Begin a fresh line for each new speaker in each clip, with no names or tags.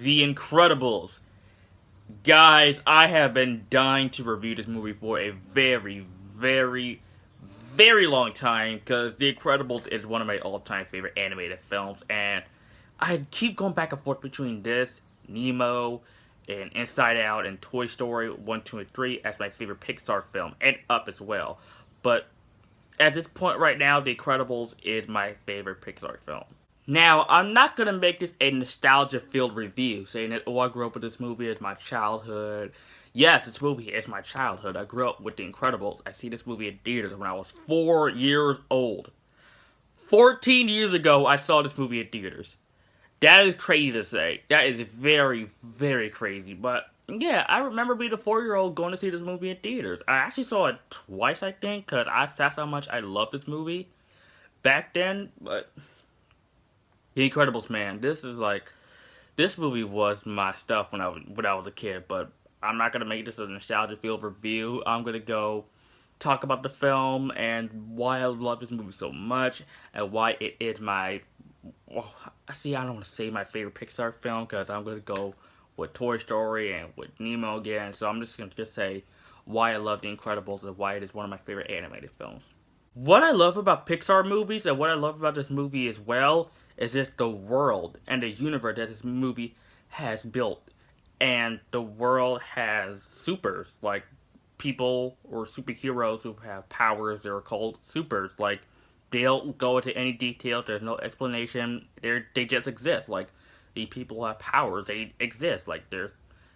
The Incredibles. Guys, I have been dying to review this movie for a very long time because The Incredibles is one of my all-time favorite animated films, and I keep going back and forth between this, Nemo, and Inside Out, and Toy Story 1, 2, and 3 as my favorite Pixar film, and Up as well. But at this point right now, The Incredibles is my favorite Pixar film. Now, I'm not gonna make this a nostalgia-filled review, saying that, oh, I grew up with this movie as my childhood. Yes, this movie is my childhood. I grew up with The Incredibles. I see this movie in theaters when I was 4 years old. 14 years ago, I saw this movie in theaters. That is crazy to say. That is very crazy. But yeah, I remember being a 4-year-old going to see this movie in theaters. I actually saw it twice, I think, because that's how much I loved this movie back then. But The Incredibles, man, this movie was my stuff when I was a kid. But I'm not gonna make this a nostalgia filled review. I'm gonna go talk about the film and why I love this movie so much and why it is my. Well, see, I don't want to say my favorite Pixar film because I'm gonna go with Toy Story and with Nemo again. So I'm just gonna say why I love The Incredibles and why it is one of my favorite animated films. What I love about Pixar movies and what I love about this movie as well is just the world and the universe that this movie has built. And the world has supers, like people or superheroes who have powers. They're called supers. Like, they don't go into any detail. There's no explanation. They just exist. Like, these people have powers. They exist. Like,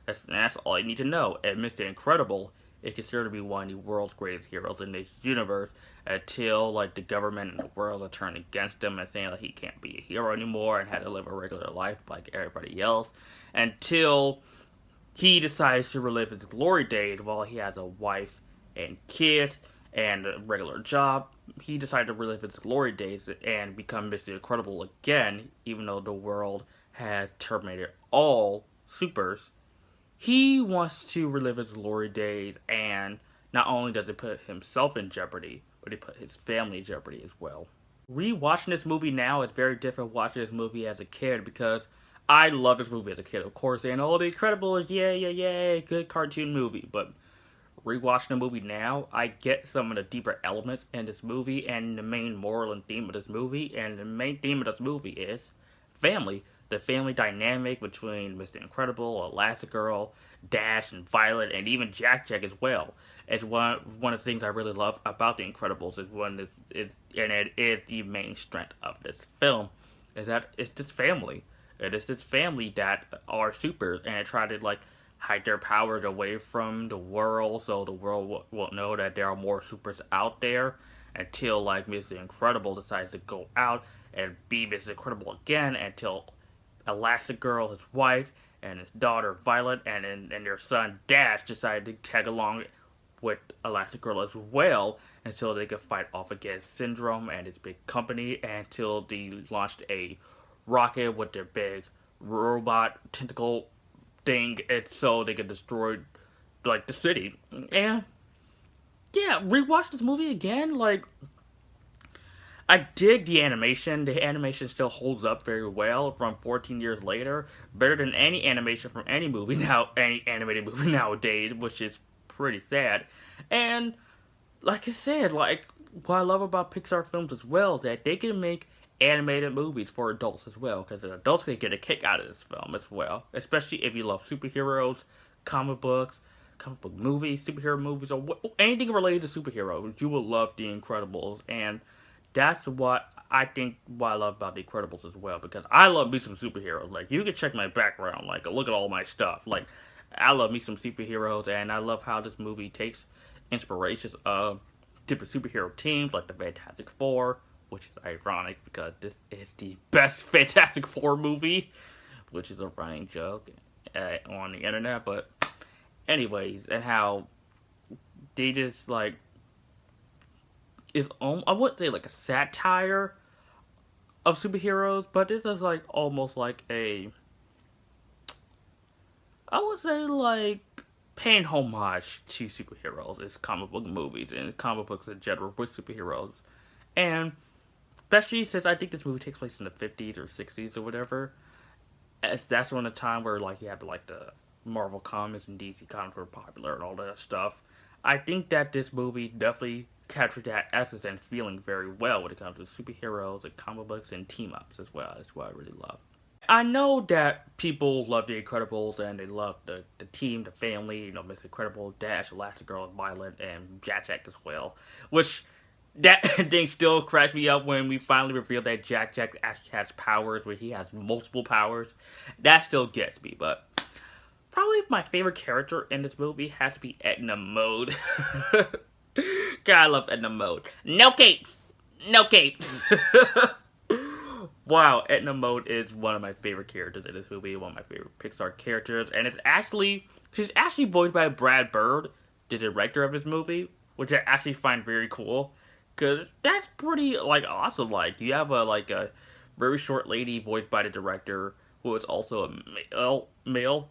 that's all you need to know. And Mr. Incredible is considered to be one of the world's greatest heroes in this universe until like the government and the world are turned against him and saying like he can't be a hero anymore and had to live a regular life like everybody else until he decides to relive his glory days while he has a wife and kids and a regular job. He decided to relive his glory days and become Mr. Incredible again, even though the world has terminated all supers. He wants to relive his glory days, and not only does it put himself in jeopardy, but it put his family in jeopardy as well. Rewatching this movie now is very different watching this movie as a kid because I love this movie as a kid, of course, and oh, The Incredibles, yay, good cartoon movie. But rewatching the movie now, I get some of the deeper elements in this movie and the main moral and theme of this movie. And the main theme of this movie is family. The family dynamic between Mr. Incredible, Elastigirl, Dash, and Violet, and even Jack Jack as well. It's one of the things I really love about The Incredibles and it is the main strength of this film, is that it's this family. It is this family that are supers and they try to like hide their powers away from the world so the world won't know that there are more supers out there until like Mr. Incredible decides to go out and be Mr. Incredible again until Elastigirl, his wife, and his daughter Violet, and their son Dash decide to tag along with Elastigirl as well until they could fight off against Syndrome and his big company until they launched a rocket with their big robot tentacle thing, and so they could destroy like the city. And yeah, rewatch this movie again. Like, I dig the animation. The animation still holds up very well from 14 years later. Better than any animation from any movie now, any animated movie nowadays, which is pretty sad. And like I said, like what I love about Pixar films as well is that they can make animated movies for adults as well, because adults can get a kick out of this film as well, especially if you love superheroes, comic books, comic book movies, superhero movies, or anything related to superheroes. You will love The Incredibles, and that's what I love about The Incredibles as well, because I love me some superheroes. Like, you can check my background, like look at all my stuff. Like, I love me some superheroes, and I love how this movie takes inspirations of different superhero teams like the Fantastic Four, which is ironic because this is the best Fantastic Four movie, which is a running joke on the internet. But anyways, and how they just like is I wouldn't say like a satire of superheroes, but this is like almost like a, I would say like paying homage to superheroes is comic book movies and comic books in general with superheroes. And especially since I think this movie takes place in the 50s or 60s or whatever. that's when the time where like you had to like the Marvel comics and DC comics were popular and all that stuff. I think that this movie definitely captured that essence and feeling very well when it comes to superheroes and comic books and team ups as well. That's what I really love. I know that people love The Incredibles and they love the team, the family, Miss Incredible, Dash, Elastigirl, Violet, and Jack Jack as well. Which, that thing still cracks me up when we finally revealed that Jack Jack actually has powers, where he has multiple powers. That still gets me, but probably my favorite character in this movie has to be Edna Mode. God, I love Edna Mode. No capes! No capes! Wow, Edna Mode is one of my favorite characters in this movie, one of my favorite Pixar characters, and she's actually voiced by Brad Bird, the director of this movie, which I actually find very cool, because that's pretty, like, awesome. Like, you have a very short lady voiced by the director, who is also a male.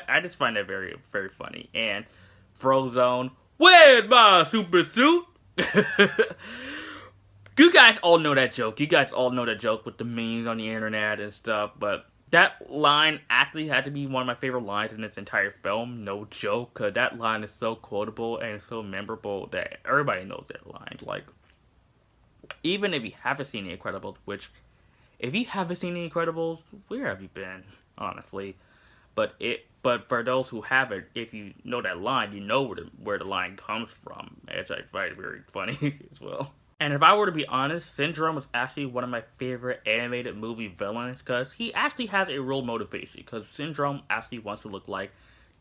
I just find that very, very funny. And Frozone, where's my super suit? You guys all know that joke. You guys all know that joke with the memes on the internet and stuff. But that line actually had to be one of my favorite lines in this entire film. No joke. Because that line is so quotable and so memorable that everybody knows that line. Like, even if you haven't seen The Incredibles, which, if you haven't seen The Incredibles, where have you been? Honestly. But for those who haven't, if you know that line, you know where the line comes from. It's like very, very funny as well. And if I were to be honest, Syndrome is actually one of my favorite animated movie villains, because he actually has a real motivation. Because Syndrome actually wants to look like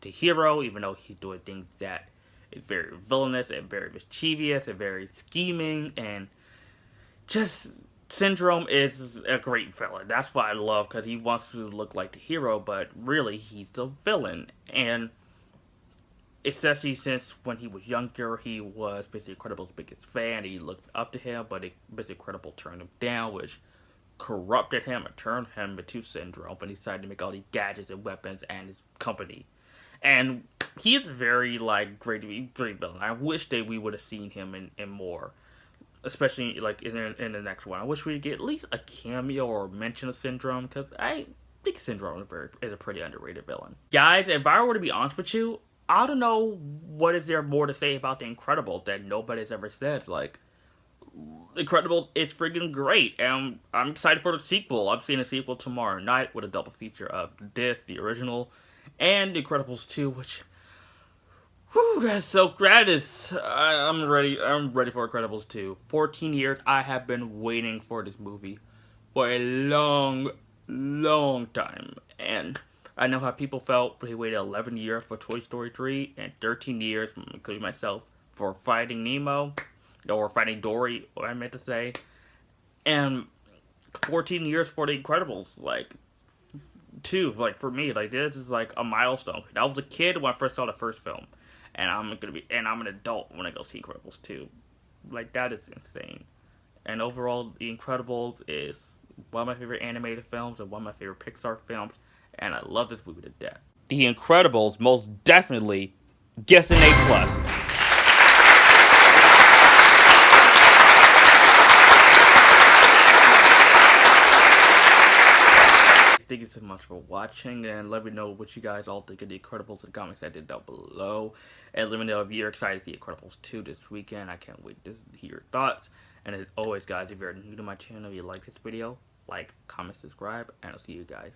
the hero, even though he's doing things that is very villainous and very mischievous and very scheming, and just Syndrome is a great villain. That's what I love, because he wants to look like the hero, but really he's the villain. And especially since when he was younger, he was Mr. Incredible's biggest fan. He looked up to him, but Mr. Incredible turned him down, which corrupted him and turned him into Syndrome, and he decided to make all these gadgets and weapons and his company. And he is very, like, great villain. I wish that we would have seen him in more. Especially, like, in the next one. I wish we'd get at least a cameo or mention of Syndrome, because I think Syndrome is a pretty underrated villain. Guys, if I were to be honest with you, I don't know what is there more to say about The Incredibles that nobody's ever said. Like, Incredibles is freaking great, and I'm excited for the sequel. I'm seeing a sequel tomorrow night with a double feature of this, the original, and The Incredibles 2, which, whew, I'm ready for Incredibles 2. 14 years I have been waiting for this movie for a long, long time, and I know how people felt. They waited 11 years for Toy Story 3 and 13 years, including myself, for Finding Nemo, or Finding Dory, what I meant to say, and 14 years for The Incredibles, like, 2, like, for me, like, this is, like, a milestone. I was a kid when I first saw the first film, and I'm an adult when I go see Incredibles 2. Like, that is insane. And overall, The Incredibles is one of my favorite animated films and one of my favorite Pixar films, and I love this movie to death. The Incredibles most definitely gets an A+. Thank you so much for watching, and let me know what you guys all think of The Incredibles in the comments section down below. And let me know if you're excited to see Incredibles 2 this weekend. I can't wait to hear your thoughts. And as always, guys, if you're new to my channel, if you like this video, like, comment, subscribe, and I'll see you guys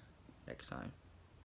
next time.